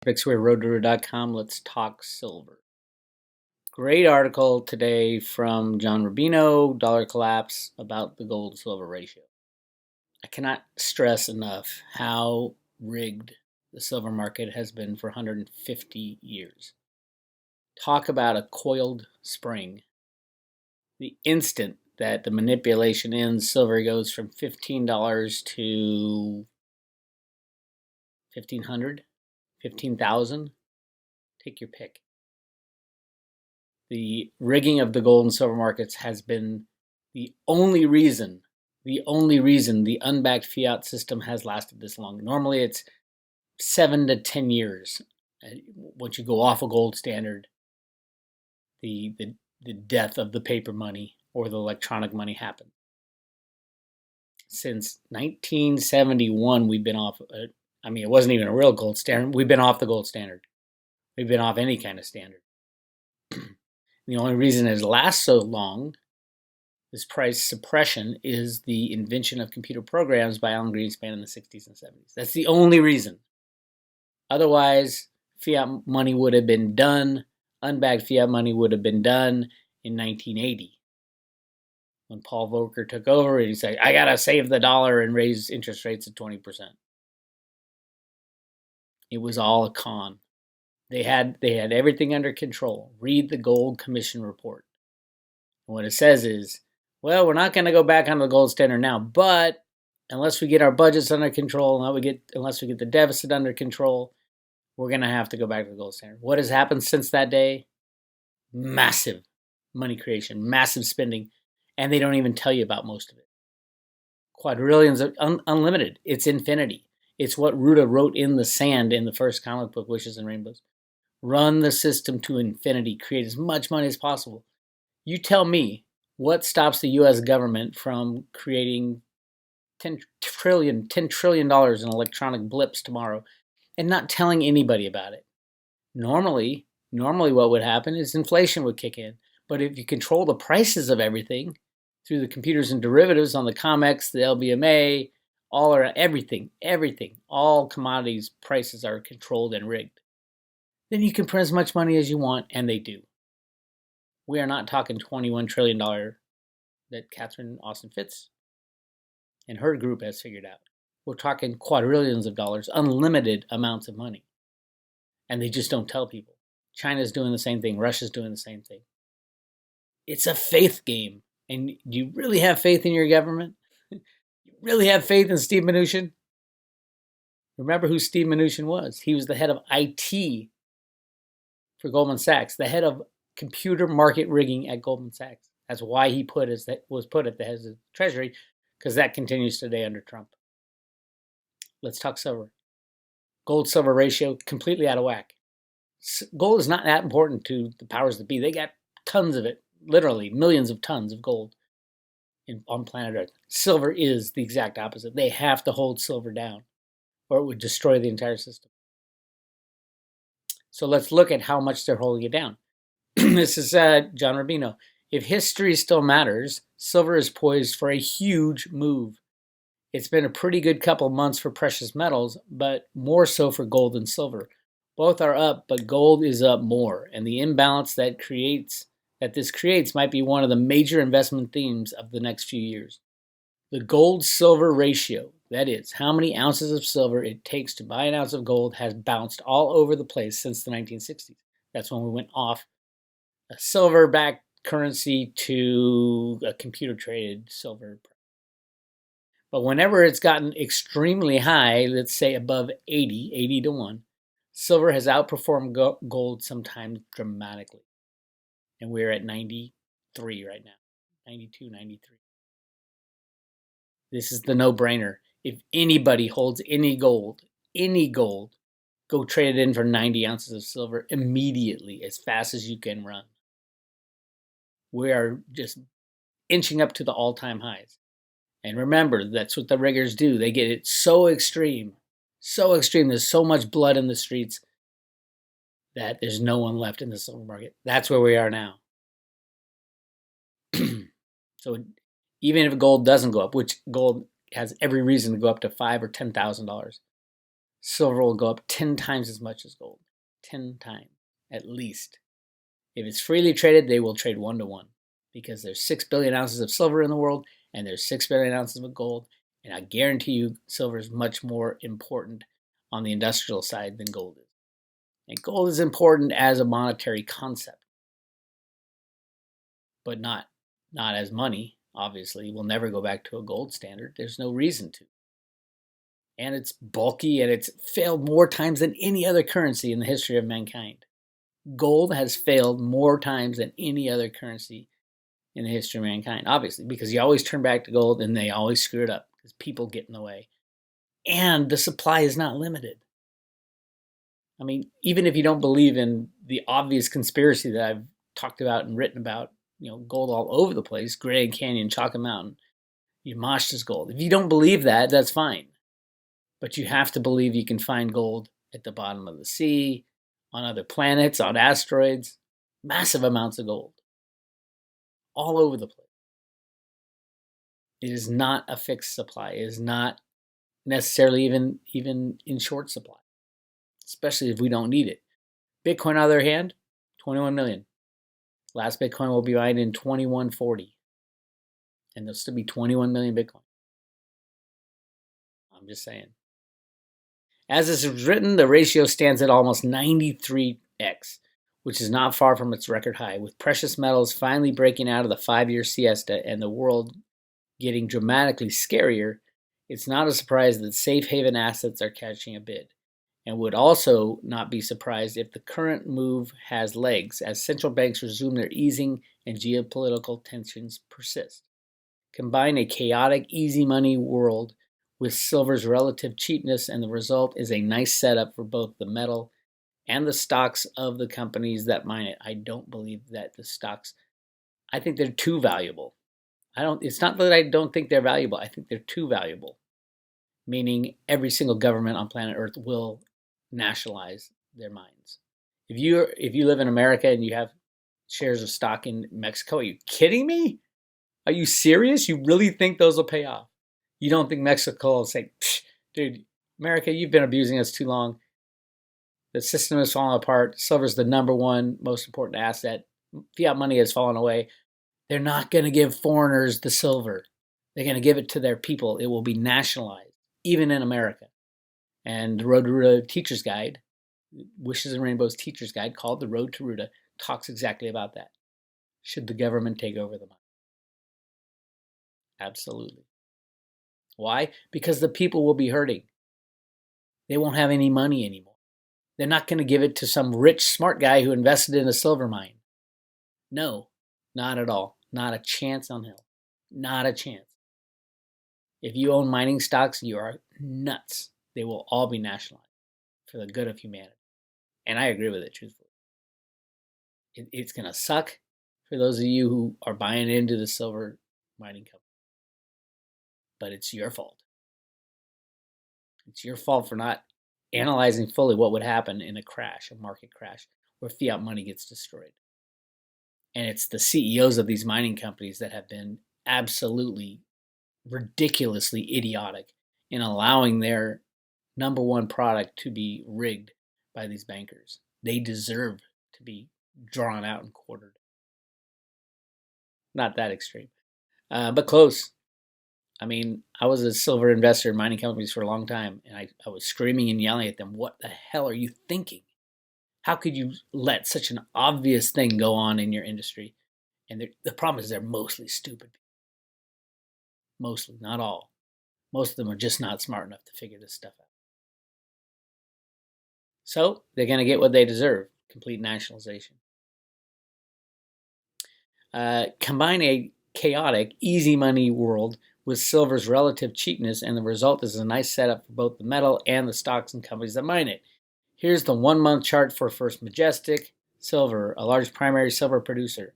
Weir.com. Let's talk silver. Great article today from John Rubino, Dollar Collapse, about the gold silver ratio. I cannot stress enough how rigged the silver market has been for 150 years. Talk about a coiled spring. The instant that the manipulation ends, silver goes from $15 to 1,500, 15,000. Take your pick. The rigging of the gold and silver markets has been the only reason the unbacked fiat system has lasted this long. Normally it's 7 to 10 years. Once you go off a gold standard, the death of the paper money or the electronic money happened. Since 1971, we've been off, it wasn't even a real gold standard. We've been off the gold standard. We've been off any kind of standard. The only reason it lasts so long, this price suppression, is the invention of computer programs by Alan Greenspan in the 60s and 70s. That's the only reason. Otherwise, fiat money would have been done, unbacked fiat money would have been done in 1980. When Paul Volcker took over and he said, I got to save the dollar and raise interest rates at 20%. It was all a con. They had everything under control. Read the Gold Commission report. And what it says is, well, we're not going to go back on the gold standard now, but unless we get our budgets under control, unless we get the deficit under control, we're going to have to go back to the gold standard. What has happened since that day? Massive money creation, massive spending, and they don't even tell you about most of it. Quadrillions of unlimited. It's infinity. It's what Ruta wrote in the sand in the first comic book, Wishes and Rainbows. Run the system to infinity. Create as much money as possible. You tell me, what stops the U.S. government from creating $10 trillion in electronic blips tomorrow and not telling anybody about it? Normally what would happen is inflation would kick in. But if you control the prices of everything through the computers and derivatives on the COMEX, the LBMA, all commodities prices are controlled and rigged. Then you can print as much money as you want, and they do. We are not talking $21 trillion that Catherine Austin Fitts and her group has figured out. We're talking quadrillions of dollars, unlimited amounts of money. And they just don't tell people. China's doing the same thing. Russia's doing the same thing. It's a faith game. And do you really have faith in your government? You really have faith in Steve Mnuchin? Remember who Steve Mnuchin was? He was the head of IT for Goldman Sachs, the head of computer market rigging at Goldman Sachs. That's why he was put at the head of the Treasury, because that continues today under Trump. Let's talk silver. Gold-silver ratio, completely out of whack. Gold is not that important to the powers that be. They got tons of it, literally millions of tons of gold on planet Earth. Silver is the exact opposite. They have to hold silver down, or it would destroy the entire system. So let's look at how much they're holding it down. This is John Rubino. If history still matters, silver is poised for a huge move. It's been a pretty good couple of months for precious metals, but more so for gold and silver. Both are up, but gold is up more, and the imbalance that this creates might be one of the major investment themes of the next few years. The gold-silver ratio, that is, how many ounces of silver it takes to buy an ounce of gold, has bounced all over the place since the 1960s. That's when we went off a silver-backed currency to a computer-traded silver. But whenever it's gotten extremely high, let's say above 80 to 1, silver has outperformed gold sometimes dramatically. And we're at 93 right now, 92, 93. This is the no-brainer. If anybody holds any gold, go trade it in for 90 ounces of silver immediately, as fast as you can run. We are just inching up to the all-time highs. And remember, that's what the riggers do. They get it so extreme. There's so much blood in the streets that there's no one left in the silver market. That's where we are now. So even if gold doesn't go up, which gold has every reason to go up to $5,000 or $10,000, silver will go up 10 times as much as gold. 10 times, at least. If it's freely traded, they will trade 1-to-1 because there's 6 billion ounces of silver in the world and there's 6 billion ounces of gold. And I guarantee you, silver is much more important on the industrial side than gold is. And gold is important as a monetary concept, but not as money. Obviously, we'll never go back to a gold standard. There's no reason to. And it's bulky and it's failed more times than any other currency in the history of mankind. Gold has failed more times than any other currency in the history of mankind, obviously, because you always turn back to gold and they always screw it up because people get in the way. And the supply is not limited. I mean, even if you don't believe in the obvious conspiracy that I've talked about and written about, gold all over the place, Grand Canyon, Chalky Mountain, Yamashita's gold. If you don't believe that, that's fine. But you have to believe you can find gold at the bottom of the sea, on other planets, on asteroids, massive amounts of gold, all over the place. It is not a fixed supply. It is not necessarily even in short supply, especially if we don't need it. Bitcoin, on the other hand, 21 million. Last Bitcoin will be mined in 2140. And there'll still be 21 million Bitcoin. I'm just saying. As this is written, the ratio stands at almost 93x, which is not far from its record high, with precious metals finally breaking out of the 5-year siesta and the world getting dramatically scarier. It's not a surprise that safe haven assets are catching a bid, and would also not be surprised if the current move has legs as central banks resume their easing and geopolitical tensions persist. Combine a chaotic, easy money world with silver's relative cheapness, and the result is a nice setup for both the metal and the stocks of the companies that mine it. I don't believe that the stocks, I think they're too valuable. It's not that I don't think they're valuable. I think they're too valuable, meaning every single government on planet Earth will nationalize their mines. If you live in America and you have shares of stock in Mexico, are you kidding me? Are you serious? You really think those will pay off? You don't think Mexico will say, dude, America, you've been abusing us too long. The system is falling apart. Silver's the number one most important asset. Fiat money has fallen away. They're not going to give foreigners the silver. They're going to give it to their people. It will be nationalized, even in America. And the Road to Ruta Teacher's Guide, Wishes and Rainbows Teacher's Guide, called The Road to Ruta, talks exactly about that. Should the government take over the money? Absolutely. Why? Because the people will be hurting. They won't have any money anymore. They're not going to give it to some rich, smart guy who invested in a silver mine. No, not at all. Not a chance on hell. Not a chance. If you own mining stocks, you are nuts. They will all be nationalized for the good of humanity. And I agree with it, truthfully. It's going to suck for those of you who are buying into the silver mining company. But it's your fault. It's your fault for not analyzing fully what would happen in a crash, a market crash, where fiat money gets destroyed. And it's the CEOs of these mining companies that have been absolutely ridiculously idiotic in allowing their number one product to be rigged by these bankers. They deserve to be drawn out and quartered. Not that extreme, but close. I mean, I was a silver investor in mining companies for a long time, and I was screaming and yelling at them, what the hell are you thinking? How could you let such an obvious thing go on in your industry? And the problem is they're mostly stupid. Mostly, not all. Most of them are just not smart enough to figure this stuff out. So they're going to get what they deserve, complete nationalization. Combine a chaotic, easy money world with silver's relative cheapness, and the result is a nice setup for both the metal and the stocks and companies that mine it. Here's the 1-month chart for First Majestic Silver, a large primary silver producer.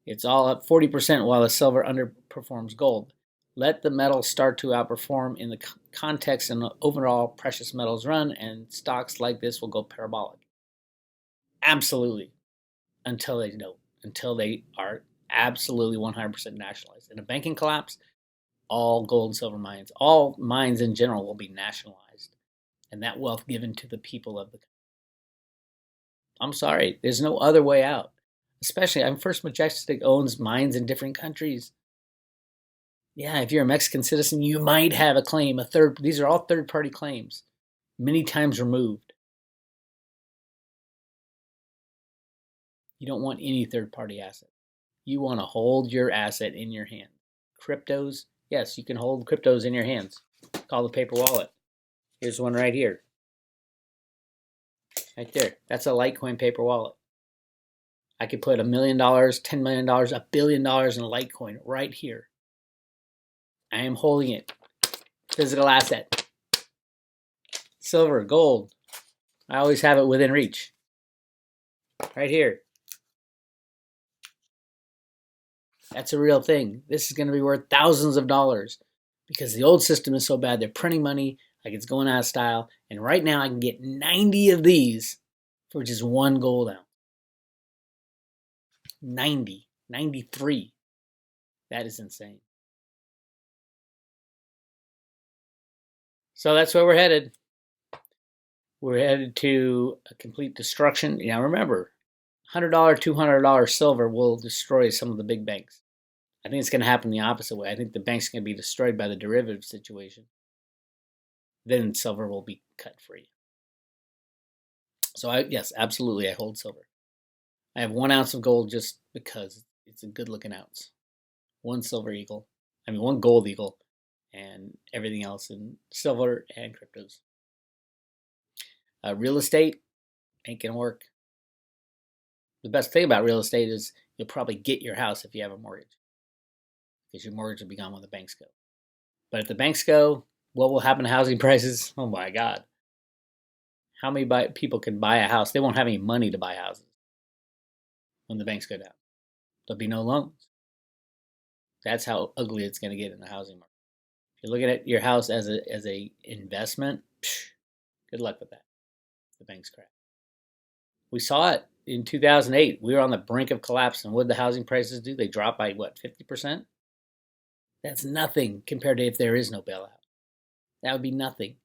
It's all up 40% while the silver underperforms gold. Let the metal start to outperform in the context and the overall precious metals run, and stocks like this will go parabolic. Absolutely. Until they don't. Until they are absolutely 100% nationalized. In a banking collapse, all gold and silver mines, all mines in general will be nationalized. and that wealth given to the people of the country. I'm sorry, there's no other way out. Especially, First Majestic owns mines in different countries. Yeah, if you're a Mexican citizen, you might have a claim. These are all third-party claims, many times removed. You don't want any third-party asset. You want to hold your asset in your hand. Cryptos, yes, you can hold cryptos in your hands. Call the paper wallet. Here's one right here. Right there. That's a Litecoin paper wallet. I could put $1 million, $10 million, $1 billion in a Litecoin right here. I am holding it. Physical asset. Silver, gold. I always have it within reach. Right here. That's a real thing. This is going to be worth thousands of dollars because the old system is so bad. They're printing money like it's going out of style. And right now I can get 90 of these for just one gold ounce. 90, 93. That is insane. So that's where we're headed. We're headed to a complete destruction. Now remember, $100, $200 silver will destroy some of the big banks. I think it's going to happen the opposite way. I think the bank's going to be destroyed by the derivative situation. Then silver will be cut free. So yes, absolutely, I hold silver. I have 1 ounce of gold just because it's a good looking ounce. One gold eagle, and everything else in silver and cryptos. Real estate ain't gonna work. The best thing about real estate is you'll probably get your house if you have a mortgage, because your mortgage will be gone when the banks go. But if the banks go, what will happen to housing prices? Oh my God. How many people can buy a house? They won't have any money to buy houses when the banks go down. There'll be no loans. That's how ugly it's going to get in the housing market. If you're looking at your house as a investment, good luck with that. The banks crash. We saw it in 2008. We were on the brink of collapse, and what did the housing prices do? They dropped by what, 50%? That's nothing compared to if there is no bailout. That would be nothing.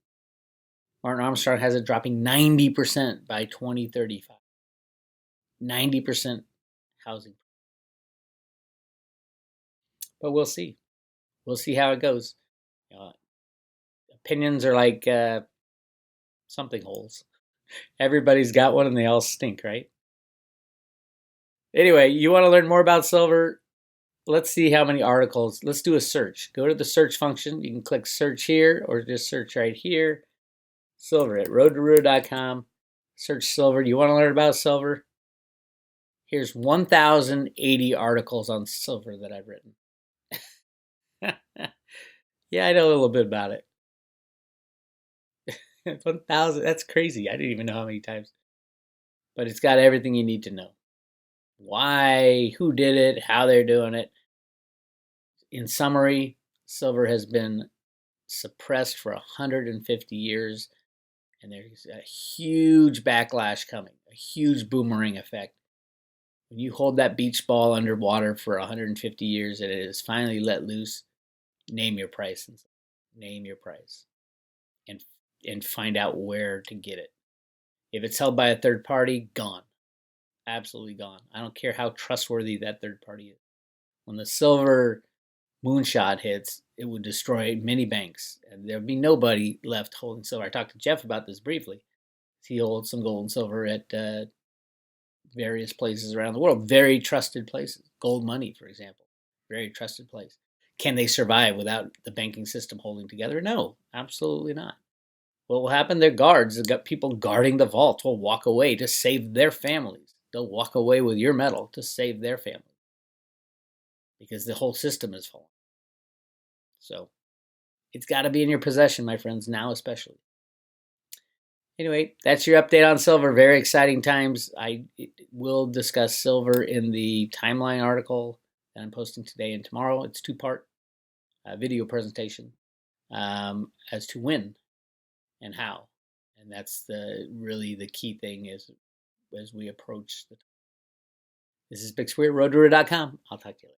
Martin Armstrong has it dropping 90% by 2035. 90% housing. But we'll see. We'll see how it goes. Opinions are like something holes. Everybody's got one and they all stink, right? Anyway, you want to learn more about silver? Let's see how many articles. Let's do a search. Go to the search function. You can click search here or just search right here. Silver at roadtoroota.com. Search silver. You want to learn about silver? Here's 1,080 articles on silver that I've written. Yeah, I know a little bit about it. 1,000, that's crazy. I didn't even know how many times. But it's got everything you need to know. Why, who did it, how they're doing it. In summary, silver has been suppressed for 150 years, and there's a huge backlash coming, a huge boomerang effect. When you hold that beach ball underwater for 150 years and it is finally let loose, name your price. Name your price. And find out where to get it. If it's held by a third party, gone. Absolutely gone. I don't care how trustworthy that third party is. When the silver moonshot hits, it would destroy many banks, and there would be nobody left holding silver. I talked to Jeff about this briefly. He holds some gold and silver at various places around the world, very trusted places. Gold Money, for example, very trusted place. Can they survive without the banking system holding together? No, absolutely not. What will happen? Their guards, they've got people guarding the vault, will walk away to save their families. They'll walk away with your metal to save their family because the whole system is falling. So it's got to be in your possession, my friends, now especially. Anyway, that's your update on silver. Very exciting times. I will discuss silver in the timeline article that I'm posting today and tomorrow. It's two-part video presentation as to when and how. And that's really the key thing is as we approach the time. This is Big Square, roadtoroota.com. I'll talk to you later.